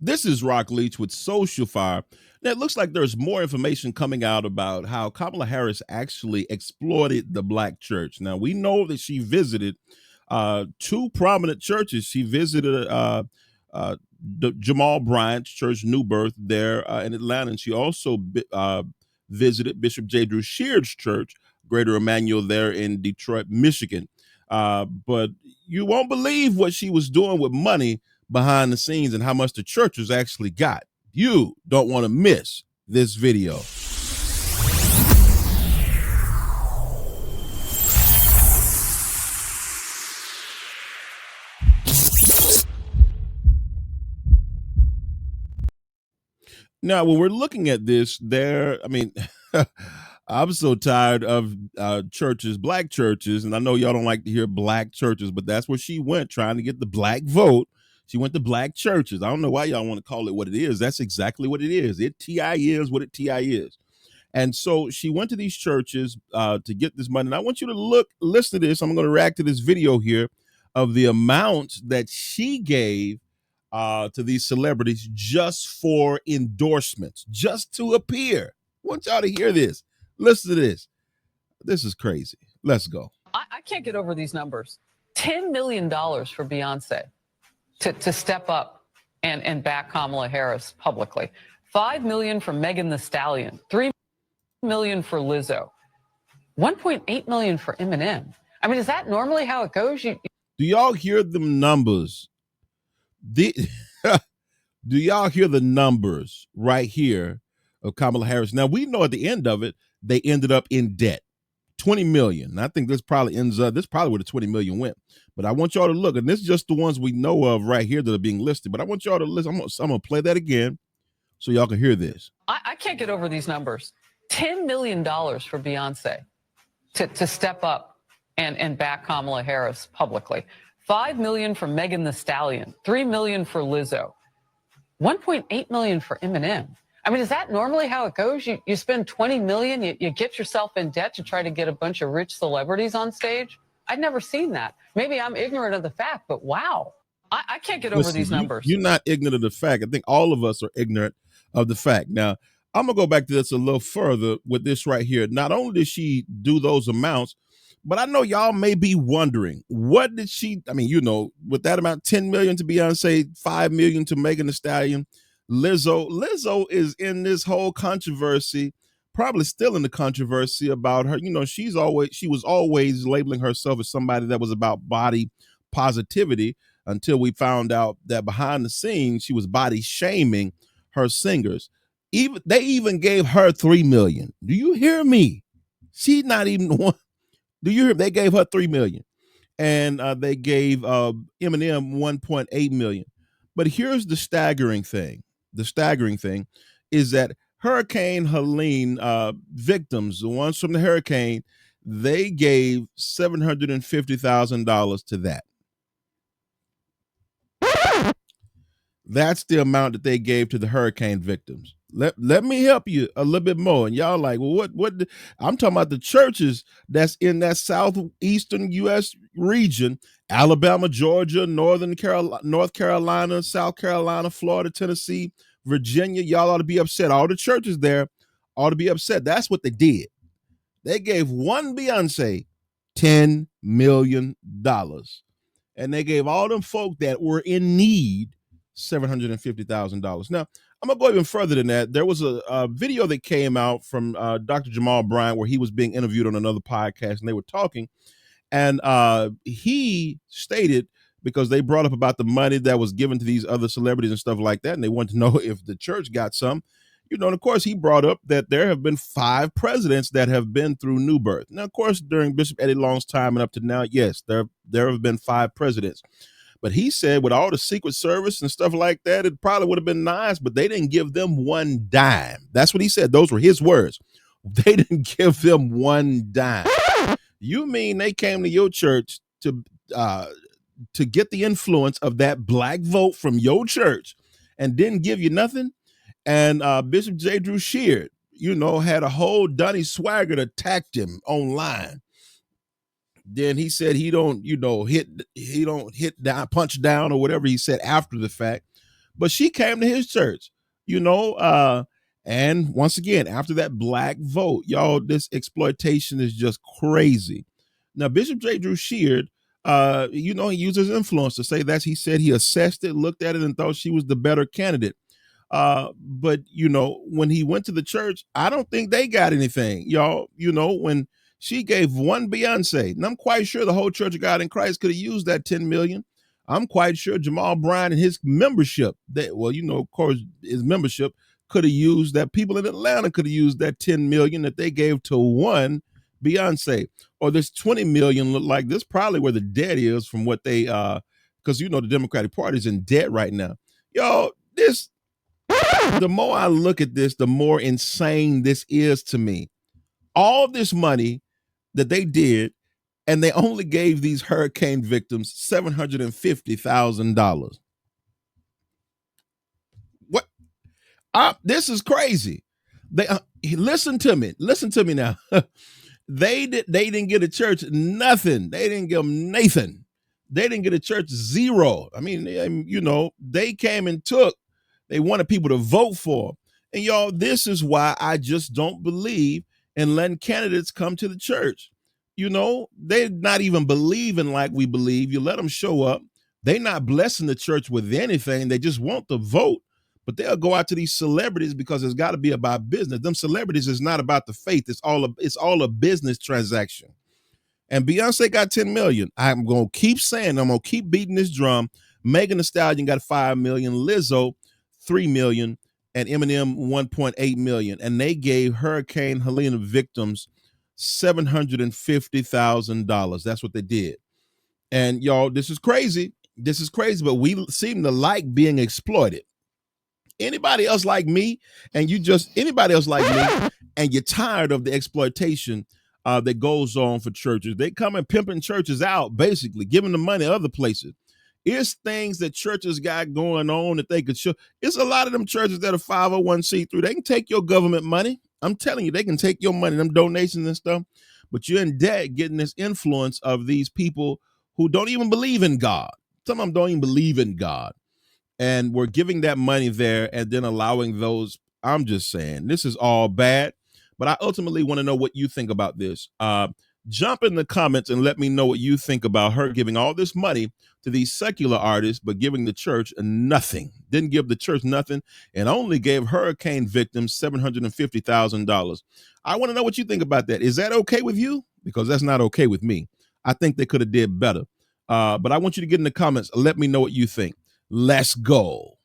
This is Rock Leach with Social Fire. Now, it looks like there's more information coming out about how Kamala Harris actually exploited the black church. Now, we know that she visited two prominent churches. She visited the Jamal Bryant's church, New Birth, there in Atlanta. And she also visited Bishop J. Drew Sheard's church, Greater Emmanuel, there in Detroit, Michigan. But you won't believe what she was doing with money behind the scenes and how much the churches actually got. You don't want to miss this video. Now, when we're looking at this, I'm so tired of churches, black churches, and I know y'all don't like to hear black churches, but that's where she went, trying to get the black vote. She went to black churches. I don't know why y'all want to call it what it is. That's exactly what it is. TI is what it TI is. And so she went to these churches to get this money. And I want you to listen to this. I'm going to react to this video here of the amounts that she gave to these celebrities just for endorsements, just to appear. I want y'all to hear this. Listen to this. This is crazy. Let's go. I can't get over these numbers. $10 million for Beyonce to step up and back Kamala Harris publicly. $5 million for Megan Thee Stallion. $3 million for Lizzo. $1.8 million for Eminem. I mean, is that normally how it goes? Do y'all hear them numbers? Do y'all hear the numbers right here of Kamala Harris? Now, we know at the end of it, they ended up in debt. 20 million. And I think this probably where the 20 million went. But I want y'all to look, and this is just the ones we know of right here that are being listed. But I want y'all to listen. I'm going to play that again so y'all can hear this. I can't get over these numbers. $10 million for Beyonce to step up and back Kamala Harris publicly. $5 million for Megan Thee Stallion. $3 million for Lizzo. $1.8 million for Eminem. I mean, is that normally how it goes? You spend $20 million, you get yourself in debt to try to get a bunch of rich celebrities on stage? I'd never seen that. Maybe I'm ignorant of the fact, but wow. I can't get over these numbers. You're not ignorant of the fact. I think all of us are ignorant of the fact. Now, I'm going to go back to this a little further with this right here. Not only did she do those amounts, but I know y'all may be wondering, what did she, with that amount, 10 million to Beyonce, 5 million to Megan Thee Stallion, Lizzo is in this whole controversy, probably still in the controversy about her. She was always labeling herself as somebody that was about body positivity until we found out that behind the scenes, she was body shaming her singers. They even gave her 3 million. Do you hear me? She's not even the one. Do you hear? They gave her 3 million, and they gave Eminem 1.8 million. But here's the staggering thing. The staggering thing is that Hurricane Helene victims, the ones from the hurricane, they gave $750,000 to that. That's the amount that they gave to the hurricane victims. Let me help you a little bit more. And y'all like, well, what? I'm talking about the churches that's in that southeastern U.S. region: Alabama, Georgia, North Carolina, South Carolina, Florida, Tennessee, Virginia. Y'all ought to be upset. All the churches there ought to be upset. That's what they did. They gave one Beyonce $10 million. And they gave all them folk that were in need $750,000. Now, I'm going to go even further than that. There was a video that came out from Dr. Jamal Bryant where he was being interviewed on another podcast, and they were talking. And he stated, because they brought up about the money that was given to these other celebrities and stuff like that, and they wanted to know if the church got some. And of course, he brought up that there have been 5 presidents that have been through New Birth. Now, of course, during Bishop Eddie Long's time and up to now, yes, there have been 5 presidents. But he said with all the Secret Service and stuff like that, it probably would have been nice, but they didn't give them one dime. That's what he said. Those were his words. They didn't give them one dime. You mean they came to your church to get the influence of that black vote from your church and didn't give you nothing? And Bishop J. Drew Sheard, had a whole Donnie Swaggart attacked him online. Then he said he don't hit down, punch down, or whatever he said after the fact. but she came to his church, and once again, after that black vote, y'all, this exploitation is just crazy. Now, Bishop J. Drew Sheard, he uses influence to say that he said he assessed it, looked at it, and thought she was the better candidate. But when he went to the church, I don't think they got anything, y'all. When she gave one Beyonce, and I'm quite sure the whole Church of God in Christ could have used that 10 million. I'm quite sure Jamal Bryant and his membership, of course, his membership could have used that. People in Atlanta could have used that 10 million that they gave to one Beyonce. Or this 20 million look like this probably where the debt is from what they because the Democratic Party is in debt right now. Y'all, the more I look at this, the more insane this is to me. All this money that they did, and they only gave these hurricane victims $750,000. What? This is crazy. They listen to me now. They didn't get a church nothing. They didn't give them Nathan. They didn't get a church zero. I mean, they came and took. They wanted people to vote for. And y'all, this is why I just don't believe in letting candidates come to the church. They're not even believing like we believe. You let them show up. They're not blessing the church with anything. They just want the vote. But they'll go out to these celebrities because it's got to be about business. Them celebrities is not about the faith. It's all a business transaction. And Beyonce got 10 million. I'm going to keep saying, I'm going to keep beating this drum. Megan Thee Stallion got 5 million. Lizzo, 3 million. And Eminem, 1.8 million. And they gave Hurricane Helene victims $750,000. That's what they did. And y'all, this is crazy. This is crazy, but we seem to like being exploited. Anybody else like me, and anybody else like me, and you're tired of the exploitation that goes on for churches. They come and pimping churches out, basically, giving them money other places. It's things that churches got going on that they could show. It's a lot of them churches that are 501c3. They can take your government money. I'm telling you, they can take your money, them donations and stuff, but you're in debt getting this influence of these people who don't even believe in God. Some of them don't even believe in God. And we're giving that money there and then allowing those. I'm just saying, this is all bad. But I ultimately want to know what you think about this. Jump in the comments and let me know what you think about her giving all this money to these secular artists, but giving the church nothing. Didn't give the church nothing and only gave hurricane victims $750,000. I want to know what you think about that. Is that okay with you? Because that's not okay with me. I think they could have did better. But I want you to get in the comments. Let me know what you think. Let's go.